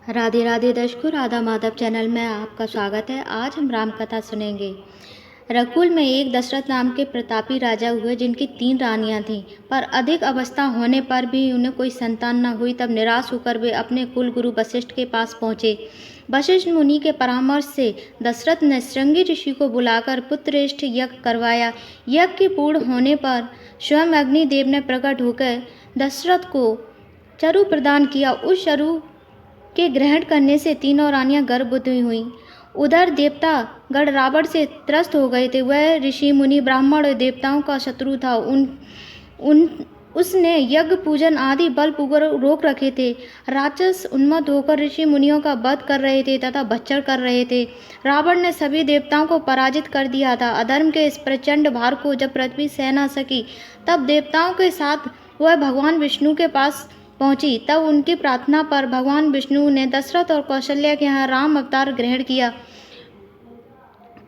राधे राधे दर्शकों, राधा माधव चैनल में आपका स्वागत है। आज हम राम कथा सुनेंगे। रघुकुल में एक दशरथ नाम के प्रतापी राजा हुए जिनकी 3 रानियां थीं, पर अधिक अवस्था होने पर भी उन्हें कोई संतान न हुई। तब निराश होकर वे अपने कुल गुरु वशिष्ठ के पास पहुँचे। वशिष्ठ मुनि के परामर्श से दशरथ ने श्रृंगी ऋषि को बुलाकर पुत्रेष्ठ यज्ञ करवाया। यज्ञ के पूर्ण होने पर स्वयं अग्निदेव ने प्रकट होकर दशरथ को चरु प्रदान किया। उस चरु के ग्रहण करने से तीनों रानियां गर्भवती हुईं। उधर देवता गण रावण से त्रस्त हो गए थे। वह ऋषि मुनि ब्राह्मण और देवताओं का शत्रु था। उसने यज्ञ पूजन आदि बलपूर्वक रोक रखे थे। राक्षस उन्मत्त होकर ऋषि मुनियों का वध कर रहे थे तथा भक्षण कर रहे थे। रावण ने सभी देवताओं को पराजित कर दिया था। अधर्म के इस प्रचंड भार को जब पृथ्वी सह न सकी, तब देवताओं के साथ वह भगवान विष्णु के पास पहुंची। तब उनकी प्रार्थना पर भगवान विष्णु ने दशरथ और कौशल्या के यहाँ राम अवतार ग्रहण किया।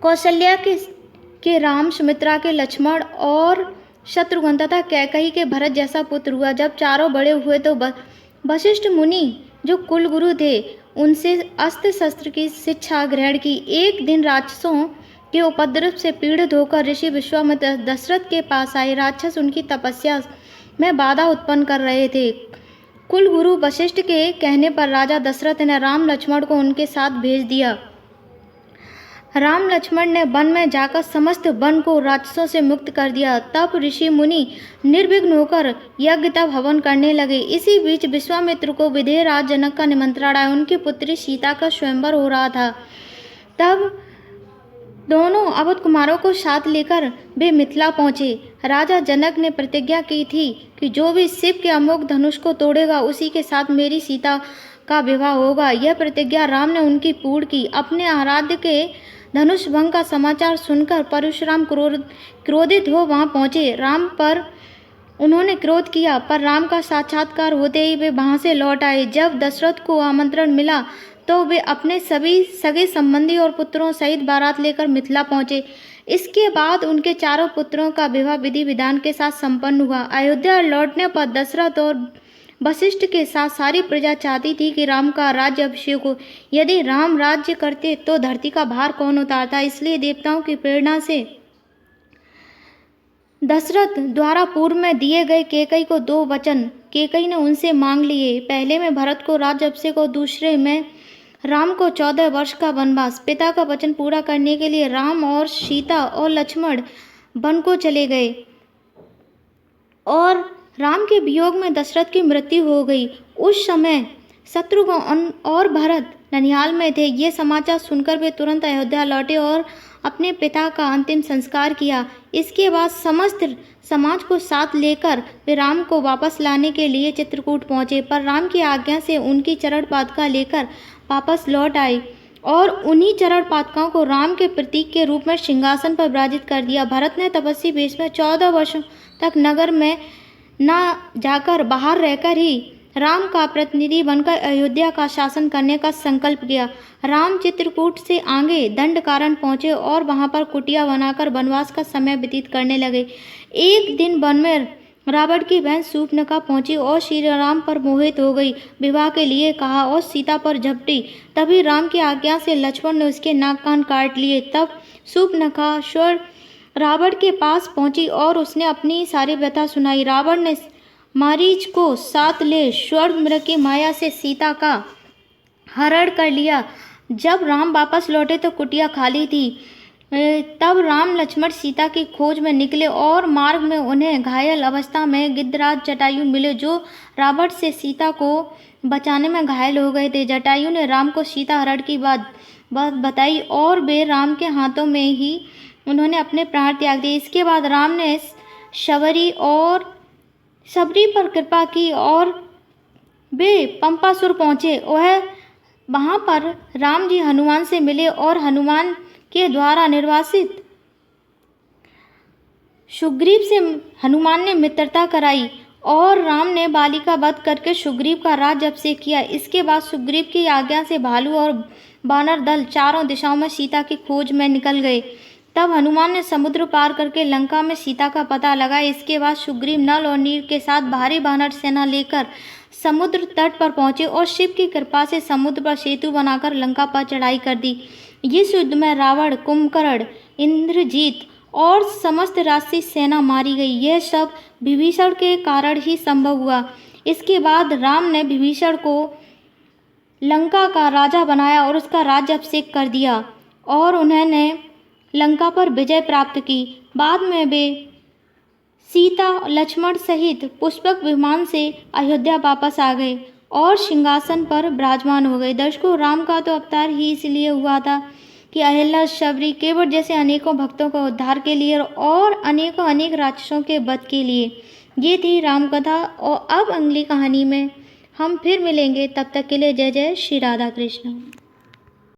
कौशल्या के राम, सुमित्रा के लक्ष्मण और शत्रुघ्न तथा कैकेयी के भरत जैसा पुत्र हुआ। जब चारों बड़े हुए तो वशिष्ठ मुनि जो कुल गुरु थे, उनसे अस्त्र शस्त्र की शिक्षा ग्रहण की। एक दिन राक्षसों के उपद्रव से पीड़ित होकर ऋषि विश्वामित्र दशरथ के पास आए। राक्षस उनकी तपस्या में बाधा उत्पन्न कर रहे थे। कुल गुरु वशिष्ठ के कहने पर राजा दशरथ ने राम लक्ष्मण को उनके साथ भेज दिया। राम लक्ष्मण ने वन में जाकर समस्त वन को राक्षसों से मुक्त कर दिया। तब ऋषि मुनि निर्विघ्न होकर यज्ञ तप हवन करने लगे। इसी बीच विश्वामित्र को विदेह राज जनक का निमंत्रण आया। उनकी पुत्री सीता का स्वयंवर हो रहा था। तब दोनों अवध कुमारों को साथ लेकर वे मिथिला पहुंचे। राजा जनक ने प्रतिज्ञा की थी कि जो भी शिव के अमोघ धनुष को तोड़ेगा, उसी के साथ मेरी सीता का विवाह होगा। यह प्रतिज्ञा राम ने उनकी पूर्ण की। अपने आराध्य के धनुष भंग का समाचार सुनकर परशुराम क्रोधित हो वहां पहुंचे। राम पर उन्होंने क्रोध किया, पर राम का साक्षात्कार होते ही वे वहां से लौट आए। जब दशरथ को आमंत्रण मिला तो वे अपने सभी सगे संबंधी और पुत्रों सहित बारात लेकर मिथिला पहुंचे। इसके बाद उनके चारों पुत्रों का विवाह विधि विधान के साथ संपन्न हुआ। अयोध्या लौटने पर दशरथ और वशिष्ठ के साथ सारी प्रजा चाहती थी कि राम का राज्य अभिषेक हो। यदि राम राज्य करते तो धरती का भार कौन उतारता। इसलिए देवताओं की प्रेरणा से दशरथ द्वारा पूर्व में दिए गए कैकेयी को 2 वचन कैकेयी ने उनसे मांग लिए। पहले में भरत को राज्य अभिषेक और दूसरे में राम को 14 वर्ष का वनवास। पिता का वचन पूरा करने के लिए राम और सीता और लक्ष्मण वन को चले गए और राम के वियोग में दशरथ की मृत्यु हो गई। उस समय शत्रुघ्न और भरत ननिहाल में थे। ये समाचार सुनकर वे तुरंत अयोध्या लौटे और अपने पिता का अंतिम संस्कार किया। इसके बाद समस्त समाज को साथ लेकर वे राम को वापस लाने के लिए चित्रकूट पहुंचे, पर राम की आज्ञा से उनकी चरण पादुका लेकर वापस लौट आए और उन्हीं चरण पादुकाओं को राम के प्रतीक के रूप में सिंहासन पर विराजित कर दिया। भरत ने तपस्वी वेश में 14 वर्षों तक नगर में न जाकर बाहर रहकर ही राम का प्रतिनिधि बनकर अयोध्या का शासन करने का संकल्प किया। राम चित्रकूट से आगे दंडकारण्य पहुंचे और वहां पर कुटिया बनाकर वनवास का समय व्यतीत करने लगे। एक दिन वन में रावण की बहन शूर्पणखा पहुंची और श्री राम पर मोहित हो गई। विवाह के लिए कहा और सीता पर झपटी। तभी राम की आज्ञा से लक्ष्मण ने उसके नाक कान काट लिए। तब शूर्पणखा रावण के पास पहुंची और उसने अपनी सारी व्यथा सुनाई। रावण ने मारीच को साथ ले स्वर्ग मृग की माया से सीता का हरण कर लिया। जब राम वापस लौटे तो कुटिया खाली थी। तब राम लक्ष्मण सीता की खोज में निकले और मार्ग में उन्हें घायल अवस्था में गिद्धराज जटायु मिले, जो रावण से सीता को बचाने में घायल हो गए थे। जटायु ने राम को सीता हरण की बात बताई और वे राम के हाथों में ही उन्होंने अपने प्राण त्याग दिए। इसके बाद राम ने सबरी पर कृपा की और वे पंपासुर पहुँचे। वहाँ पर राम जी हनुमान से मिले और हनुमान के द्वारा निर्वासित सुग्रीव से हनुमान ने मित्रता कराई और राम ने बाली का वध करके सुग्रीव का राज्य अभिषेक किया। इसके बाद सुग्रीव की आज्ञा से भालू और वानर दल चारों दिशाओं में सीता की खोज में निकल गए। तब हनुमान ने समुद्र पार करके लंका में सीता का पता लगाया। इसके बाद सुग्रीव नल और नील के साथ भारी वानर सेना लेकर समुद्र तट पर पहुंचे और शिव की कृपा से समुद्र पर सेतु बनाकर लंका पर चढ़ाई कर दी। इस युद्ध में रावण, कुंभकर्ण, इंद्रजीत और समस्त राक्षसी सेना मारी गई। यह सब विभीषण के कारण ही संभव हुआ। इसके बाद राम ने विभीषण को लंका का राजा बनाया और उसका राज्याभिषेक कर दिया और उन्होंने लंका पर विजय प्राप्त की। बाद में वे सीता, लक्ष्मण सहित पुष्पक विमान से अयोध्या वापस आ गए और सिंहासन पर विराजमान हो गए। दर्शकों, राम का तो अवतार ही इसलिए हुआ था कि अहिल्या, शबरी, केवट जैसे अनेकों भक्तों का उद्धार के लिए और अनेक राक्षसों के वध के लिए। ये थी राम कथा। और अब अगली कहानी में हम फिर मिलेंगे। तब तक के लिए जय जय श्री राधा कृष्ण।